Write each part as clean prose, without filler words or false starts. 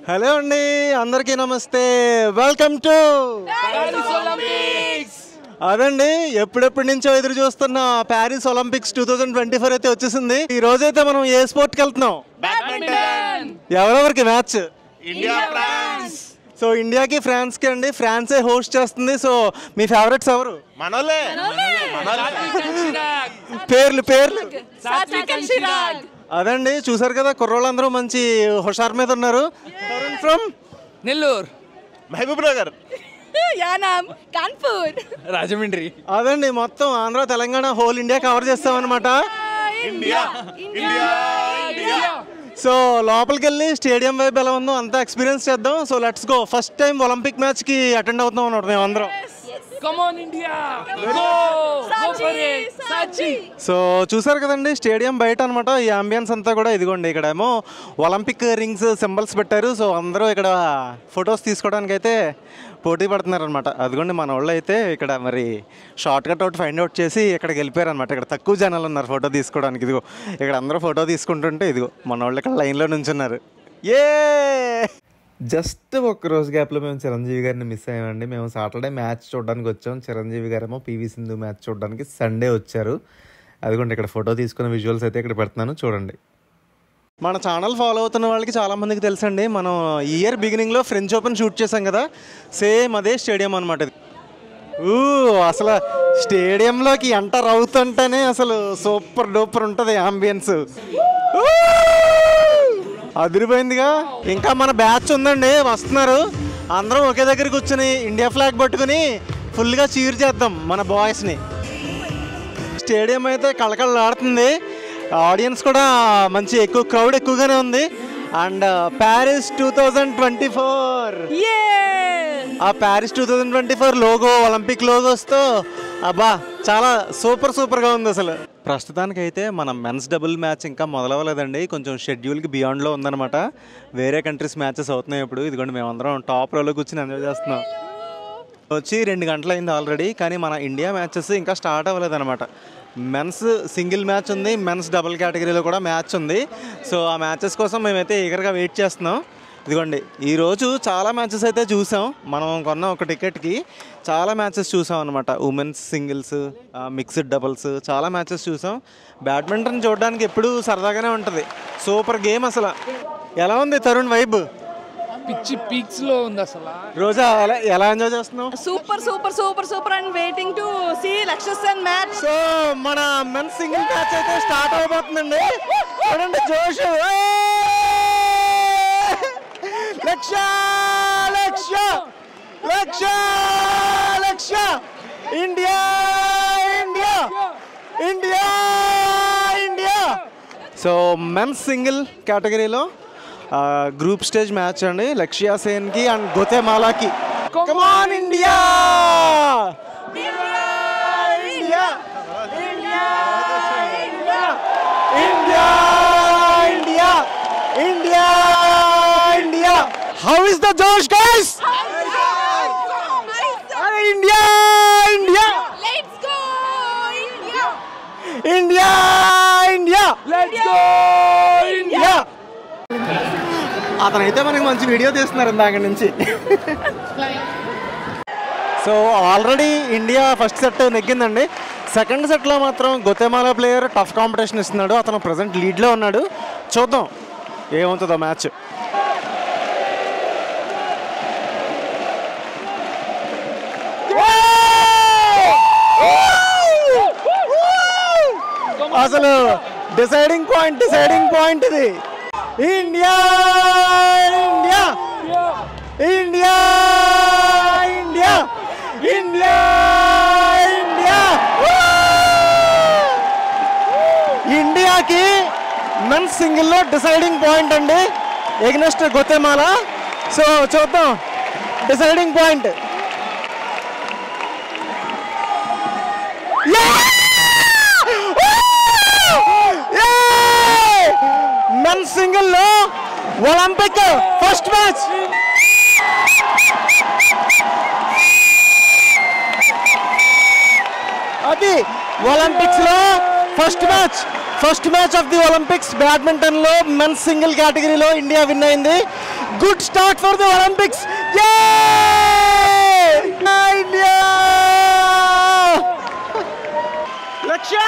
Hello అండి, అందరికీ నమస్తే. వెల్కమ్ టు అదండి, ఎప్పుడెప్పటి నుంచో ఎదురు చూస్తున్న ప్యారిస్ ఒలింపిక్స్ 2024 అయితే వచ్చేసింది. ఈ రోజైతే మనం ఏ స్పోర్ట్కి వెళ్తున్నాం? ఎవరెవరికి మ్యాచ్? సో ఇండియాకి ఫ్రాన్స్కి అండి. ఫ్రాన్సే హోస్ట్ చేస్తుంది. సో మీ ఫేవరెట్స్ ఎవరు? పేర్లు అదండి, చూసారు కదా, కుర్రోళ్ళందరూ మంచి హుషార్ మీద ఉన్నారు. ఫ్రమ్ నెల్లూరు, మహబూబ్ నగర్, యానాం, కాన్పూర్, రాజమండ్రి. అదండి, మొత్తం Andhra Telangana whole India cover చేస్తామన్నమాట. సో లోపలికి వెళ్ళి స్టేడియం వైపు ఎలా ఉందో అంతా ఎక్స్పీరియన్స్ చేద్దాం. So let's go. First time Olympic match కి అటెండ్ అవుతున్నాం అన్నమాట మేము అందరం. సో చూసారు కదండి, స్టేడియం బయట అనమాట ఈ అంబియన్స్ అంతా కూడా. ఇదిగోండి, ఇక్కడేమో ఒలింపిక్ రింగ్స్ సింబల్స్ పెట్టారు. సో అందరూ ఇక్కడ ఫొటోస్ తీసుకోవడానికి అయితే పోటీ పడుతున్నారు అనమాట. అదిగోండి, మన వాళ్ళు అయితే ఇక్కడ మరి short cut out find out చేసి ఇక్కడికి వెళ్ళిపోయారు అనమాట. ఇక్కడ తక్కువ జనాలు ఉన్నారు ఫోటో తీసుకోవడానికి. ఇదిగో ఇక్కడ అందరూ ఫోటో తీసుకుంటుంటే ఇదిగో మన వాళ్ళు ఇక్కడ లైన్లో నుంచున్నారు. జస్ట్ ఒక్కరోజు గ్యాప్లో మేము చిరంజీవి గారిని మిస్ అయ్యామండి. మేము సాటర్డే మ్యాచ్ చూడడానికి వచ్చాం. చిరంజీవి గారేమో పివి సింధు మ్యాచ్ చూడడానికి సండే వచ్చారు. అదిగోండి, ఇక్కడ ఫోటో తీసుకున్న విజువల్స్ అయితే ఇక్కడ పెడుతున్నాను, చూడండి. మన ఛానల్ ఫాలో అవుతున్న వాళ్ళకి చాలామందికి తెలుసండి, మనం ఈ ఇయర్ బిగినింగ్లో ఫ్రెంచ్ ఓపెన్ షూట్ చేసాం కదా, సేమ్ అదే స్టేడియం అనమాట ఇది. అసలు స్టేడియంలోకి ఎంటర్ అవుతుంటేనే అసలు సూపర్ డూపర్ ఉంటుంది ఆంబియన్స్. అదిరిపోయిందిగా. ఇంకా మన బ్యాచ్ ఉందండి, వస్తున్నారు. అందరం ఒకే దగ్గర కూర్చుని ఇండియా ఫ్లాగ్ పట్టుకుని ఫుల్గా చీర్ చేద్దాం మన బాయ్స్ని. స్టేడియం అయితే కళకళలాడుతుంది. ఆడియన్స్ కూడా మంచి క్రౌడ్ ఎక్కువగానే ఉంది. అండ్ ప్యారిస్ 2024, ఆ ప్యారిస్ 2024 లోగో, ఒలింపిక్ లోగోస్తో అబ్బా చాలా సూపర్గా ఉంది అసలు. ప్రస్తుతానికైతే మన మెన్స్ డబుల్ మ్యాచ్ ఇంకా మొదలవ్వలేదండి. కొంచెం షెడ్యూల్కి బియాండ్లో ఉందన్నమాట. వేరే కంట్రీస్ మ్యాచెస్ అవుతున్నాయి ఇప్పుడు. ఇదిగోండి, మేమందరం టాప్ రోలో కూర్చొని ఎంజాయ్ చేస్తున్నాం. వచ్చి 2 గంటలు అయింది ఆల్రెడీ, కానీ మన ఇండియా మ్యాచెస్ ఇంకా స్టార్ట్ అవ్వలేదన్నమాట. మెన్స్ సింగిల్ మ్యాచ్ ఉంది, మెన్స్ డబుల్ కేటగిరీలో కూడా మ్యాచ్ ఉంది. సో ఆ మ్యాచెస్ కోసం మేమైతే ఈగర్గా వెయిట్ చేస్తున్నాం. ఇదిగోండి, ఈరోజు చాలా మ్యాచెస్ అయితే చూసాం. మనం కొన్న ఒక టికెట్కి చాలా మ్యాచెస్ చూసాం అనమాట. ఉమెన్స్ సింగిల్స్, మిక్స్డ్ డబుల్స్, చాలా మ్యాచెస్ చూసాం. బ్యాడ్మింటన్ చూడడానికి ఎప్పుడూ సరదాగానే ఉంటుంది. సూపర్ గేమ్ అసలు. ఎలా ఉంది తరుణ్ వైబ్? పిచ్చి పీక్స్ లో ఉంది అసలు. రోజా ఎలా ఎంజాయ్ చేస్తున్నావు? Super and waiting to see Lakshya Sen match. So మన మెన్స్ సింగిల్ మ్యాచ్ అయితే స్టార్ట్ అయిపోతుందండి. చూడండి జోష్. Lakshya India. So men's single కేటగిరీలో గ్రూప్ స్టేజ్ మ్యాచ్ అండి. లక్ష్య సేన్కి అండ్ గోతెమాలాకి. Come on India! India! How is the Josh, guys? India! Let's go India! India! Let's go India! అతనైతే మనకి మంచి వీడియో తీస్తున్నారు ఇందాక నుంచి. So already India first set నెగ్గిందండి. సెకండ్ సెట్లో మాత్రం గోతెమాలా ప్లేయర్ టఫ్ కాంపిటీషన్ ఇస్తున్నాడు. అతను ప్రజెంట్ లీడ్లో ఉన్నాడు. చూద్దాం ఏమవుతుందో మ్యాచ్. అసలు డిసైడింగ్ పాయింట్ ఇది. ఇండియా ఇండియాకి మెన్స్ సింగిల్లో డిసైడింగ్ పాయింట్ అండి ఎగ్నెస్ట్ గోతెమాలా. సో చూద్దాం డిసైడింగ్ పాయింట్. మెన్స్ సింగిల్లో ఒలింపిక్ ఫస్ట్ మ్యాచ్. అది ఒలింపిక్స్లో first match of the Olympics. బ్యాడ్మింటన్లో మెన్స్ సింగిల్ కేటగిరీలో ఇండియా విన్ అయింది. Good start for the Olympics. India Lakshya.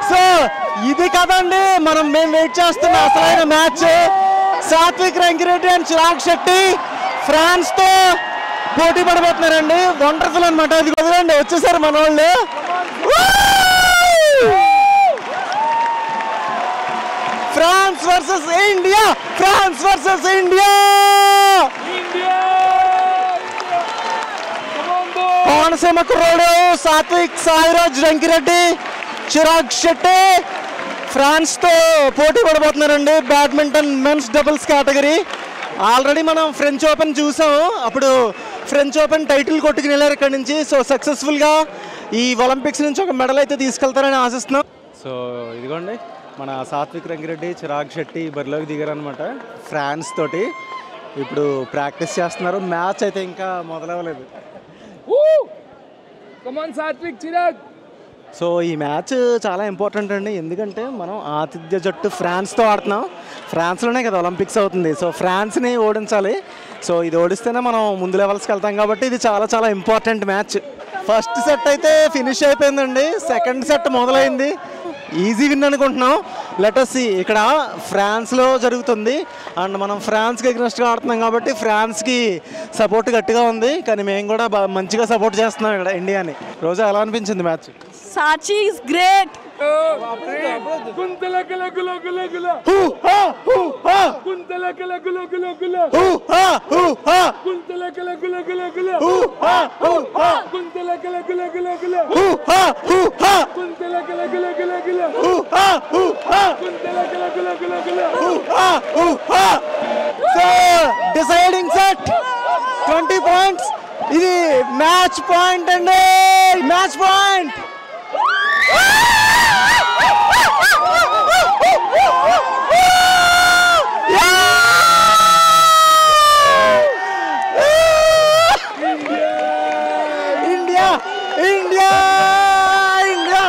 So ఇది కదండి మేము వెయిట్ చేస్తున్న అసలైన మ్యాచ్. సాత్విక్ రంకిరెడ్డి అండ్ చిరాగ్ శెట్టి ఫ్రాన్స్ తో పోటీ పడబోతున్నారండి. వండర్ఫుల్ అనమాట. అది కుదరండి, వచ్చేసారు మన వాళ్ళు. France versus India, France versus India. Konaseema కుర్రోడు సాత్విక్ సాయిరాజ్ రంకిరెడ్డి చిరాగ్ శెట్టి ఫ్రాన్స్తో పోటీ పడబోతున్నారండి బ్యాడ్మింటన్ మెన్స్ డబుల్స్ కేటగిరీ. ఆల్రెడీ మనం ఫ్రెంచ్ ఓపెన్ చూసాము, అప్పుడు ఫ్రెంచ్ ఓపెన్ టైటిల్ కొట్టుకుని వెళ్ళారు ఇక్కడి నుంచి. సో సక్సెస్ఫుల్గా ఈ ఒలింపిక్స్ నుంచి ఒక మెడల్ అయితే తీసుకెళ్తారని ఆశిస్తున్నాం. సో ఇదిగోండి మన సాత్విక్ రంకిరెడ్డి చిరాగ్ శెట్టి బరిలోకి దిగారనమాట ఫ్రాన్స్ తోటి. ఇప్పుడు ప్రాక్టీస్ చేస్తున్నారు. మ్యాచ్ అయితే ఇంకా మొదలవ్వలేదు. సో ఈ మ్యాచ్ చాలా ఇంపార్టెంట్ అండి, ఎందుకంటే మనం ఆతిథ్య జట్టు ఫ్రాన్స్తో ఆడుతున్నాం. ఫ్రాన్స్లోనే కదా ఒలింపిక్స్ అవుతుంది. సో ఫ్రాన్స్ని ఓడించాలి. సో ఇది ఓడిస్తేనే మనం ముందు లెవెల్స్కి వెళ్తాం కాబట్టి ఇది చాలా చాలా ఇంపార్టెంట్ మ్యాచ్. ఫస్ట్ సెట్ అయితే ఫినిష్ అయిపోయిందండి. సెకండ్ సెట్ మొదలైంది. ఈజీ విన్ అనుకుంటున్నాం. Let us see. ఇక్కడ ఫ్రాన్స్లో జరుగుతుంది అండ్ మనం ఫ్రాన్స్కి ఎగ్నెస్ట్గా ఆడుతున్నాం కాబట్టి ఫ్రాన్స్కి సపోర్ట్ గట్టిగా ఉంది. కానీ మేము కూడా మంచిగా సపోర్ట్ చేస్తున్నాం ఇక్కడ ఇండియాని. రోజా ఎలా అనిపించింది match? Sachi is great. Deciding set 20 points. ఇది మ్యాచ్ పాయింట్ అండి, match point. India India India.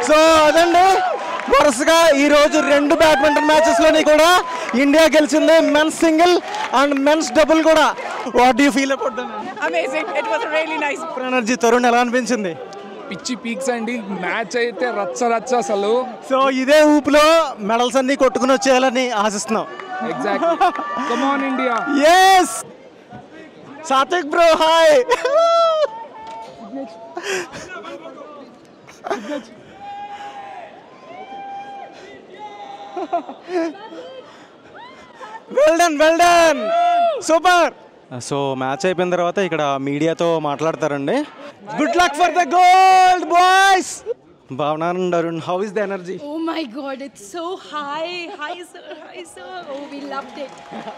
So అదండి వరుసగా ఈరోజు 2 బ్యాడ్మింటన్ మ్యాచెస్లోని కూడా ఇండియా గెలిచింది. Men's single and men's double కూడా. What do you feel about them? Amazing. It was really nice. Energy. Tarun ఎలా అనిపించింది? పిచ్చి పీక్స్ అండి, మ్యాచ్ అయితే రచ్చ రచ్చ అసలు. సో ఇదే ఊపులో మెడల్స్ అన్ని కొట్టుకుని వచ్చేయాలని ఆశిస్తున్నాం. Exactly. Come on India. Yes Satwik bro hi. Well done super. So match అయిపోయిన తర్వాత ఇక్కడ మీడియాతో మాట్లాడతారండి. Good luck for the gold boys. Bhavana and Arun, how is the energy? Oh my God, it's so high, sir. Oh, we loved it.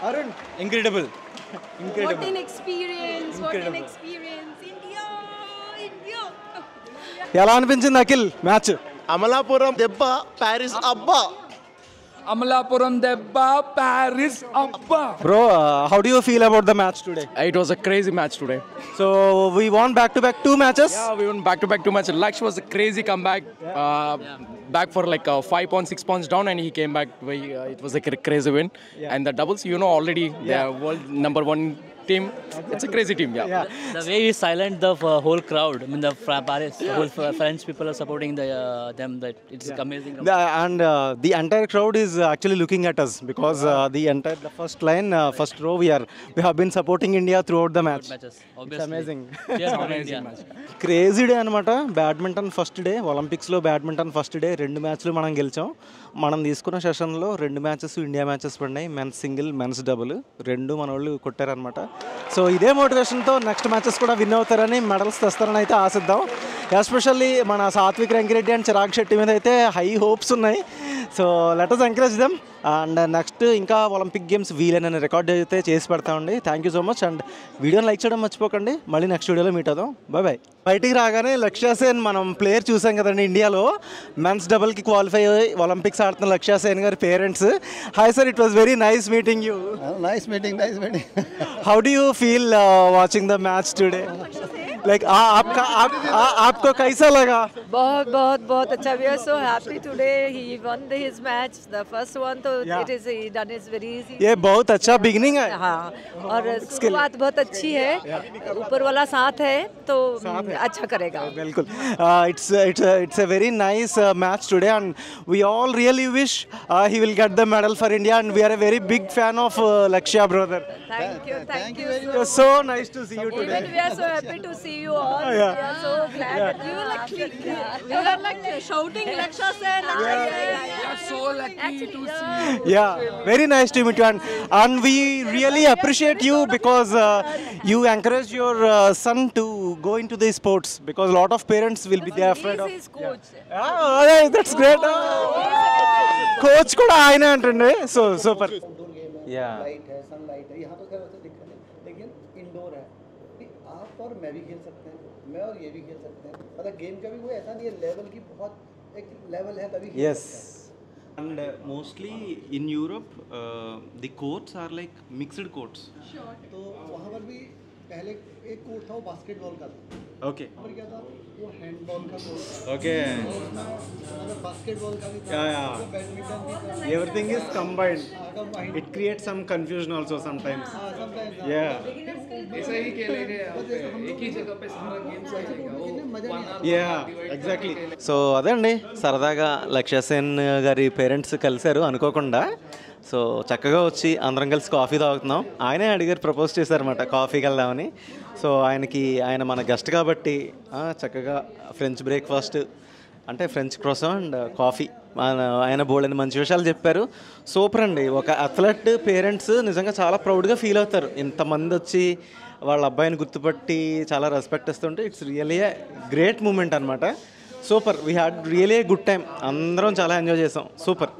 Arun, incredible. What an experience, India. ఎలా అనిపించింది Akhil match? Amalapuram దెబ్బ, Paris అబ్బా. అమలాపురం దెబ్బ, Paris అబ్బా. Bro, how do you feel about the match today? It was a crazy match today. So we won back-to-back 2 matches. Yeah, we won back-to-back 2 matches. Laksh was a crazy comeback, back for like 5 points, 6 points down, and he came back. It was a crazy win. And the doubles, already they are world number 1 team. It's a crazy team. Yeah. The way he silent the whole crowd. I mean, the Paris, whole French people are supporting them. That it's amazing. The entire crowd is actually looking at us because the first line, first row, we have been supporting India throughout the match. Matches, It's obviously. amazing. Cheers for India. Crazy day అనమాట. Badminton first day, ఒలింపిక్స్లో badminton first day. 2 మ్యాచ్లు మనం గెలిచాం. మనం తీసుకున్న సెషన్లో 2 matches India matches పడినాయి. Men's single, men's double 2 మన వాళ్ళు కొట్టారనమాట. సో ఇదే మోటివేషన్తో నెక్స్ట్ మ్యాచెస్ కూడా విన్ అవుతారని, మెడల్స్ తెస్తారని అయితే ఆశిద్దాం. ఎస్పెషల్లీ మన సాత్విక్ రంకిరెడ్డి అండ్ చిరాగ్ శెట్టి మీద అయితే హై హోప్స్ ఉన్నాయి. So let us encourage them. And next ఇంకా ఒలింపిక్ గేమ్స్ వీలైన రికార్డ్ అయితే చేసి పెడతామండి. Thank you so much. And వీడియోని లైక్ చేయడం మర్చిపోకండి. మళ్ళీ నెక్స్ట్ వీడియోలో మీట్ అవుదాం. Bye bye. బయటికి రాగానే లక్ష్య సేన్ మనం ప్లేయర్ చూసాం కదండి ఇండియాలో మెన్స్ డబుల్కి క్వాలిఫై అయ్యి ఒలింపిక్స్ ఆడుతున్న లక్ష్య సేన్ గారి parents. Hi sir, it was very nice meeting you. Nice meeting. How do you feel watching the match today? Like आपको कैसा लगा? बहुत बहुत बहुत अच्छा. We are so happy today. He won his match, the first one. तो it is he done is very easy. ये बहुत अच्छा बिगनिंग है. हाँ, और शुरुआत बहुत अच्छी है. ऊपर वाला साथ है तो अच्छा करेगा. बिल्कुल. It's a very nice match today, and we all really wish he will get the medal for India, and we are a very big fan of Lakshya brother. Thank you. It's so nice to see you today. Even we are so happy to see you all. Yeah. We are so glad that you are We are like shouting Laksha Sen. So lucky to see. Yeah, very nice to meet you, and we really appreciate you because you encourage your son to go into the sports, because a lot of parents will be there afraid of. He's coach. Yeah, that's great. Coach kuda ayane antande. So super. Yeah. Light है, sunlight है, यहाँ तो खैर वैसे दिक्कत है, लेकिन indoor है कि आप और मैं भी खेल सकते हैं, मैं और ये भी खेल सकते हैं. मतलब गेम का भी कोई ऐसा नहीं है, लेवल की बहुत एक लेवल है तभी खेल Yes. सकते हैं. And mostly in Europe, the courts are like mixed courts. तो वहाँ पर भी पहले एक कोर्ट था, वो बास्केटबॉल का था. Okay. और क्या था, वो हैंडबॉल का कोर्ट था. Okay. मतलब बास्केटबॉल का भी था, Yeah. वो बैडमिंटन भी था. Everything is combined. combined. It creates some confusion also sometimes. sometimes. Yeah. ऐसा ही खेलेंगे, एक ही जगह पे सारा गेम्स चलेगा. वो Yeah, exactly. సో అదే అండి, సరదాగా లక్ష్య సేన్ గారి పేరెంట్స్ కలిశారు అనుకోకుండా. సో చక్కగా వచ్చి అందరం కలిసి కాఫీ తాగుతున్నాం. ఆయనే అడిగారు, ప్రపోజ్ చేశారన్నమాట కాఫీకి వెళ్దామని. సో ఆయన మన గెస్ట్ కాబట్టి చక్కగా ఫ్రెంచ్ బ్రేక్ఫాస్ట్ అంటే ఫ్రెంచ్ క్రోసం అండ్ కాఫీ ఆయన బోల్డని మంచి విషయాలు చెప్పారు. సూపర్ అండి. ఒక అథ్లెట్ పేరెంట్స్ నిజంగా చాలా ప్రౌడ్గా ఫీల్ అవుతారు. ఇంతమంది వచ్చి వాళ్ళ అబ్బాయిని గుర్తుపట్టి చాలా రెస్పెక్ట్ ఇస్తుంటే it's really a great moment అనమాట. Super. We had really a good time. అందరం చాలా ఎంజాయ్ చేసాం. సూపర్.